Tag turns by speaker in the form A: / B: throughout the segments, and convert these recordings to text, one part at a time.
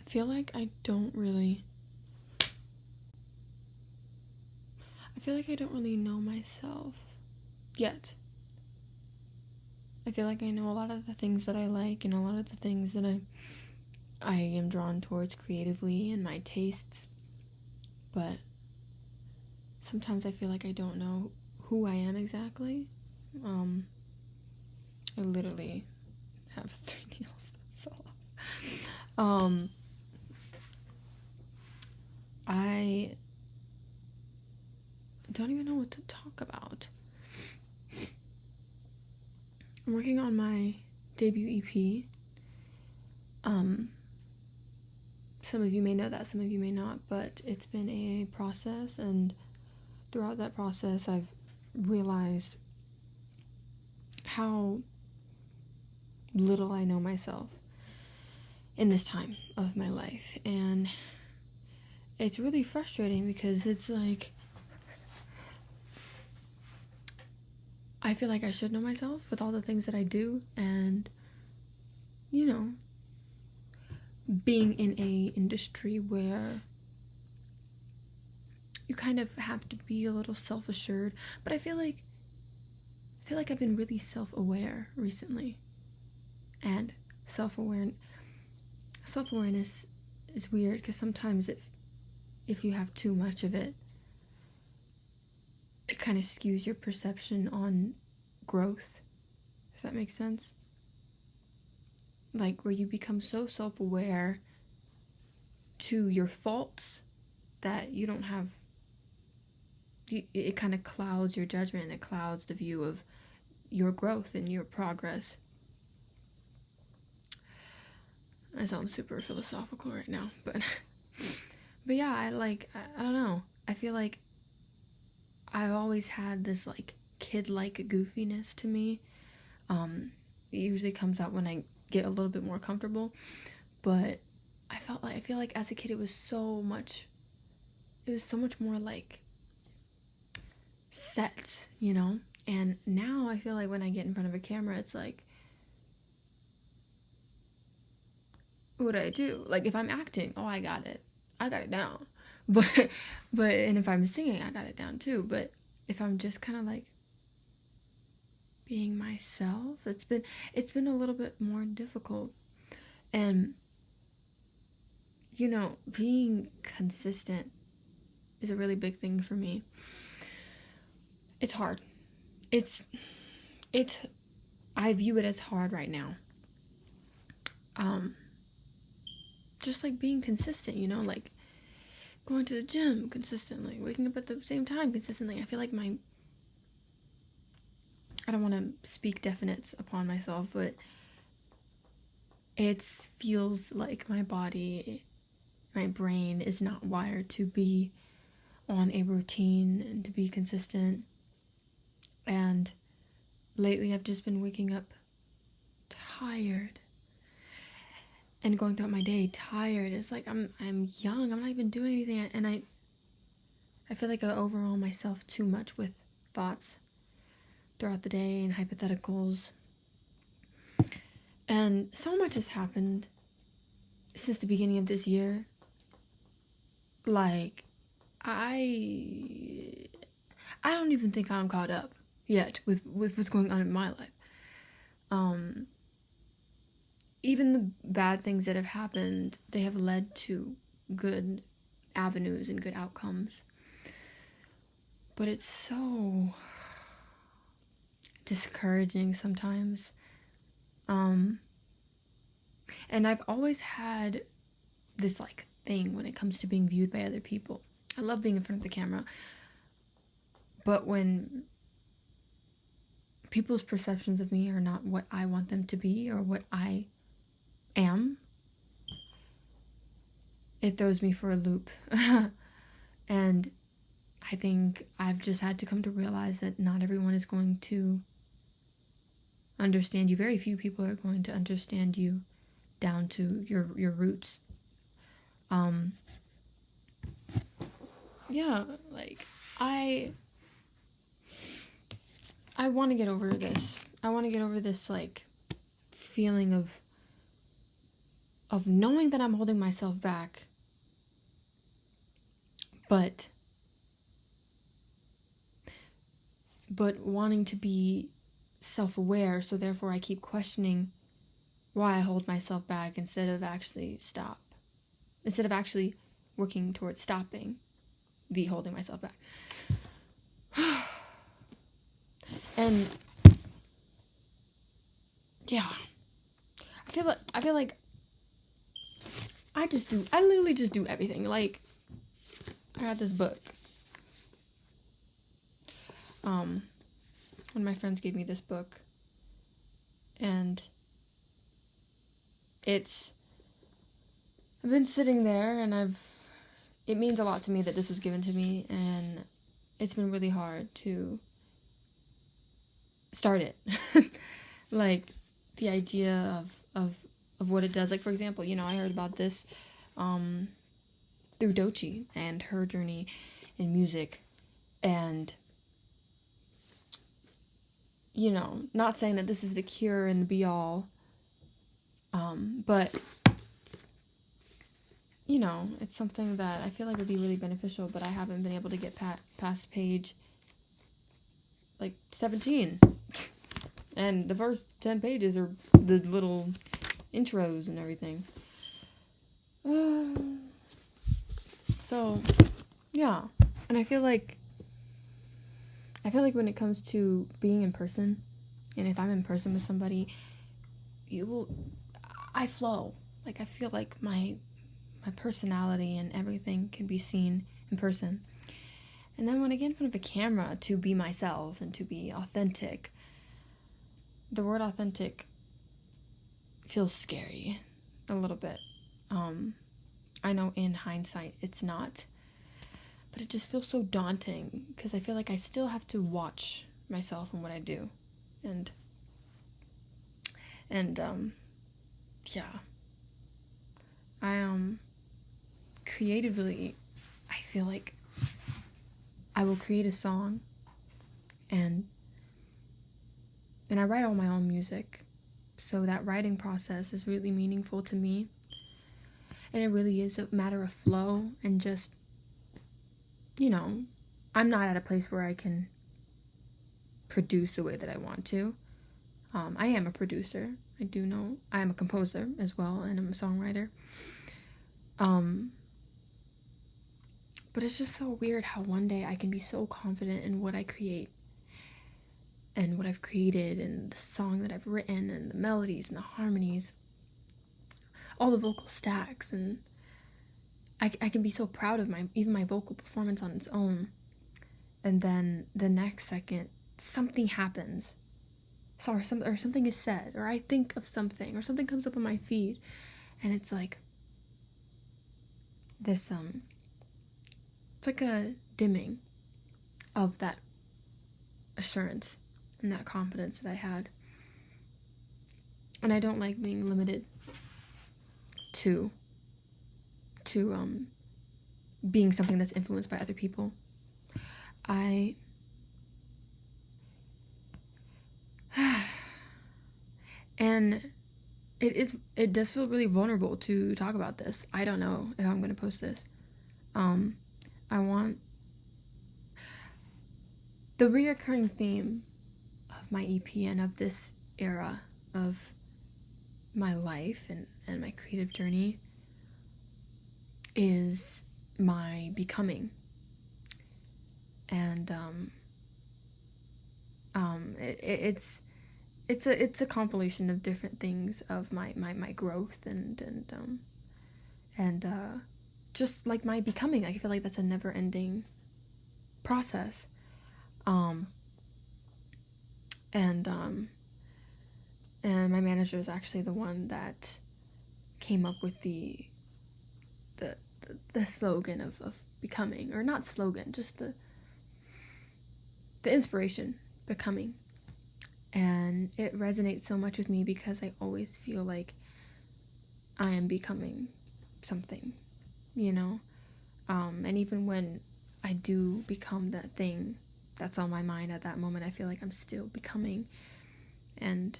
A: feel like I don't really know myself yet. I feel like I know a lot of the things that I like and a lot of the things that I am drawn towards creatively and my tastes, but sometimes I feel like I don't know who I am exactly. I literally have 3 nails that fell off. I don't even know what to talk about. I'm working on my debut EP. Some of you may know that, some of you may not, but it's been a process, and throughout that process I've realized how little I know myself in this time of my life, and it's really frustrating because it's like I feel like I should know myself with all the things that I do, and you know, being in a industry where you kind of have to be a little self-assured, but I feel like I've been really self-aware recently, and self-awareness is weird because sometimes if you have too much of it, it kind of skews your perception on growth. Does that make sense? Like, where you become so self-aware to your faults that you don't have, it kind of clouds your judgment, and it clouds the view of your growth and your progress. I sound super philosophical right now, but yeah, I don't know. I feel like I've always had this like kid-like goofiness to me. It usually comes out when I get a little bit more comfortable, but I feel like as a kid it was so much more like set, you know? And now I feel like when I get in front of a camera, it's like, what do I do? Like, if I'm acting, oh, I got it down. But and if I'm singing, I got it down too. But if I'm just kind of like being myself, it's been a little bit more difficult. And you know, being consistent is a really big thing for me. It's hard. It's I view it as hard right now. Just like being consistent, you know, like going to the gym consistently, waking up at the same time consistently. I feel like I don't want to speak definites upon myself, but it feels like my brain is not wired to be on a routine and to be consistent. And lately I've just been waking up tired and going throughout my day tired. It's like I'm young, I'm not even doing anything, and I feel like I overwhelm myself too much with thoughts throughout the day and hypotheticals. And so much has happened since the beginning of this year. Like, I don't even think I'm caught up yet with what's going on in my life. Even the bad things that have happened, they have led to good avenues and good outcomes. But it's so discouraging sometimes. And I've always had this like thing when it comes to being viewed by other people. I love being in front of the camera, but when people's perceptions of me are not what I want them to be or what I am, it throws me for a loop. And I think I've just had to come to realize that not everyone is going to understand you. Very few people are going to understand you down to your roots. Yeah, like I want to get over this. I want to get over this like feeling of of knowing that I'm holding myself back, but wanting to be self-aware, so therefore I keep questioning why I hold myself back instead of actually working towards stopping the holding myself back. And yeah, I feel like I literally just do everything. Like, I got this book. One of my friends gave me this book, and I've been sitting there, and it means a lot to me that this was given to me, and it's been really hard to start it. Like, the idea of what it does. Like, for example, I heard about this through Doechii and her journey in music, and not saying that this is the cure and the be all, but it's something that I feel like would be really beneficial, but I haven't been able to get past page like 17. And the first 10 pages are the little intros and everything. So, yeah. And I feel like when it comes to being in person, and if I'm in person with somebody, I flow. Like, I feel like my personality and everything can be seen in person. And then when I get in front of a camera to be myself and to be authentic, the word authentic feels scary a little bit. I know in hindsight it's not, but it just feels so daunting because I feel like I still have to watch myself and what I do. And yeah. Creatively, I feel like I will create a song, and I write all my own music, so that writing process is really meaningful to me, and it really is a matter of flow, and just, I'm not at a place where I can produce the way that I want to. I am a producer. I do know I am a composer as well, and I'm a songwriter. But it's just so weird how one day I can be so confident in what I create and what I've created and the song that I've written and the melodies and the harmonies, all the vocal stacks, and I can be so proud of even my vocal performance on its own. And then the next second, something happens. Or something is said, or I think of something, or something comes up on my feed, and it's like this, it's like a dimming of that assurance and that confidence that I had. And I don't like being limited to being something that's influenced by other people. And it does feel really vulnerable to talk about this. I don't know if I'm going to post this. I want the reoccurring theme of my EP and of this era of my life and my creative journey is my becoming. And it's a compilation of different things of my growth and just like my becoming. I feel like that's a never ending process. And my manager is actually the one that came up with the slogan of becoming, or not slogan, just the inspiration, becoming. And it resonates so much with me because I always feel like I am becoming something, and even when I do become that thing that's on my mind at that moment, I feel like I'm still becoming, and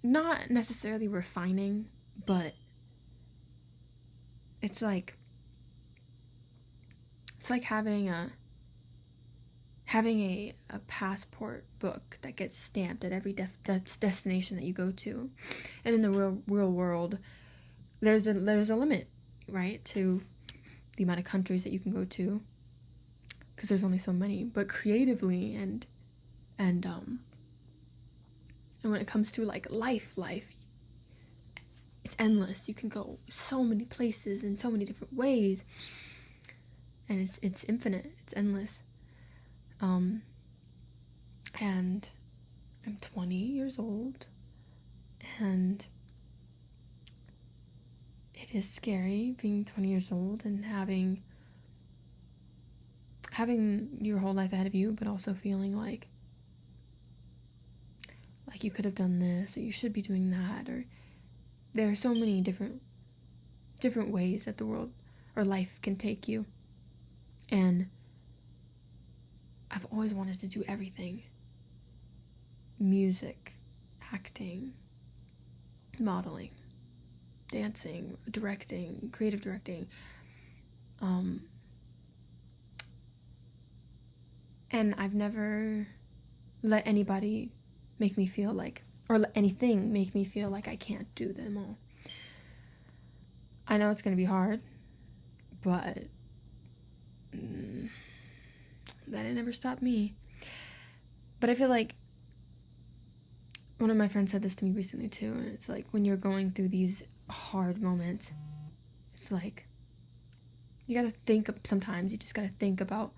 A: not necessarily refining, but it's like having a passport book that gets stamped at every destination that you go to. And in the real world, there's a limit, right, to the amount of countries that you can go to, because there's only so many. But creatively and when it comes to like life, it's endless. You can go so many places in so many different ways, and it's infinite. It's endless. And I'm 20 years old, and it is scary being 20 years old and having your whole life ahead of you, but also feeling like you could have done this, or you should be doing that, or there are so many different ways that the world or life can take you. And I've always wanted to do everything. Music, acting, modeling, dancing, directing, creative directing. And I've never let anybody make me feel like, or let anything make me feel like I can't do them all. I know it's going to be hard, but that it never stopped me. But I feel like one of my friends said this to me recently too, and it's like when you're going through these hard moments, it's like you gotta think, sometimes you just gotta think about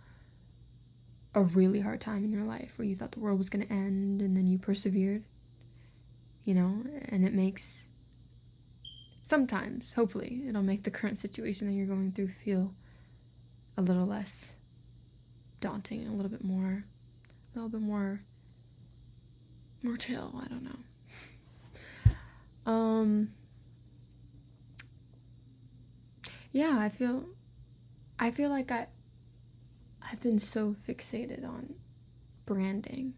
A: a really hard time in your life where you thought the world was gonna end and then you persevered, you know, and it makes, sometimes, hopefully, it'll make the current situation that you're going through feel a little less daunting, a little bit more chill. I don't know. Yeah, I feel like I've been so fixated on branding,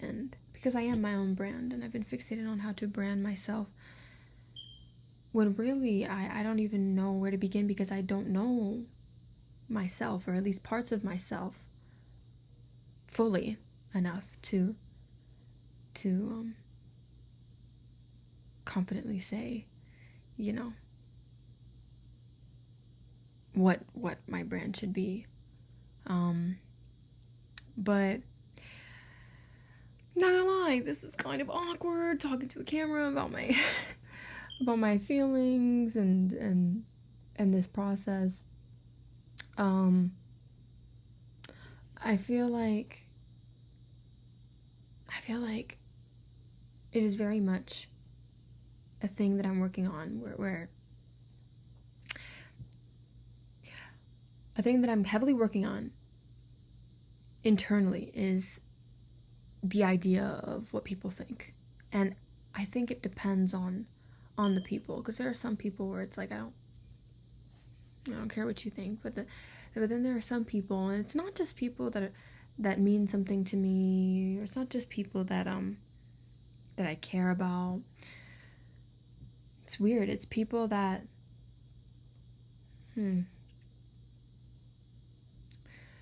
A: and because I am my own brand, and I've been fixated on how to brand myself, when really I don't even know where to begin, because I don't know myself, or at least parts of myself, fully enough to confidently say, you know, what my brand should be. But not gonna lie, this is kind of awkward talking to a camera about my about my feelings and this process. I feel like it is very much a thing that I'm working on, where a thing that I'm heavily working on internally is the idea of what people think. And I think it depends on the people, because there are some people where it's like, I don't care what you think, but then there are some people, and it's not just people that mean something to me, or it's not just people that I care about. It's weird. It's people that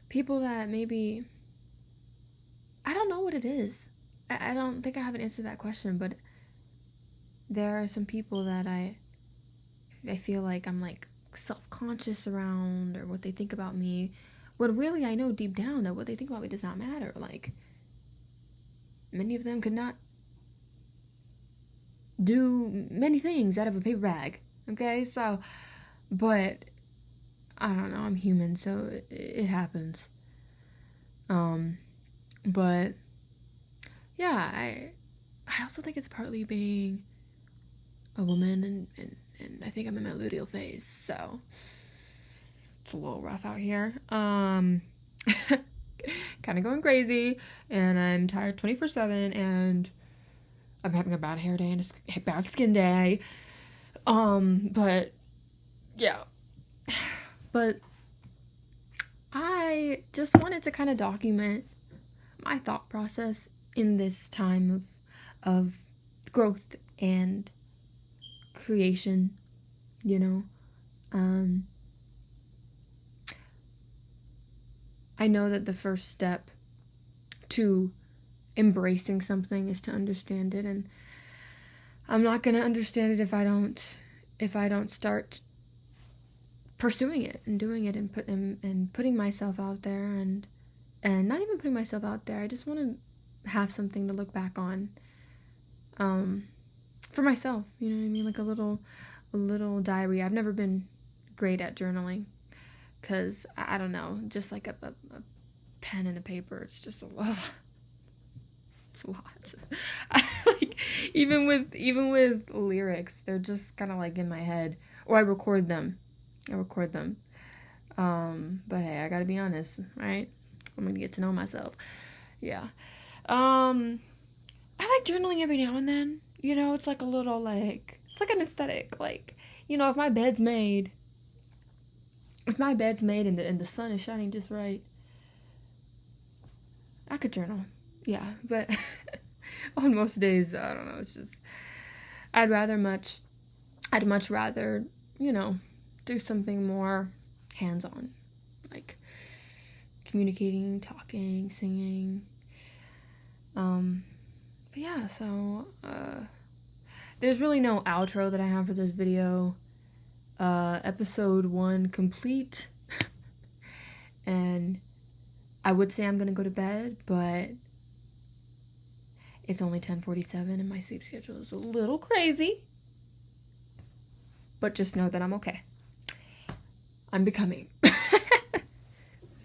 A: people that maybe, I don't know what it is. I don't think I have an answer to that question, but there are some people that I feel like I'm like self-conscious around, or what they think about me, when really I know deep down that what they think about me does not matter. Like, many of them could not do many things out of a paper bag, okay? So, but I don't know, I'm human, so it happens. But yeah, I also think it's partly being a woman, and I think I'm in my luteal phase, so it's a little rough out here. Kind of going crazy, and I'm tired 24/7, and I'm having a bad hair day and a bad skin day. But yeah. But I just wanted to kind of document my thought process in this time of growth and creation, you know. I know that the first step to embracing something is to understand it, and I'm not gonna understand it if I don't start pursuing it and doing it and putting myself out there, and not even putting myself out there. I just want to have something to look back on, for myself. You know what I mean? Like a little diary. I've never been great at journaling, because I don't know, just like a pen and a paper, it's just a lot. It's a lot. Like even with lyrics, they're just kind of like in my head, or I record them. But hey, I gotta be honest, right? I'm gonna get to know myself. Yeah. I like journaling every now and then. You know, it's like a little, like, it's like an aesthetic. Like, you know, if my bed's made and the sun is shining just right, I could journal. Yeah, but on most days, I don't know, it's just, I'd much rather, you know, do something more hands-on, like communicating, talking, singing. But yeah, so there's really no outro that I have for this video. Episode 1 complete. And I would say I'm gonna go to bed, but it's only 10:47 and my sleep schedule is a little crazy. But just know that I'm okay. I'm becoming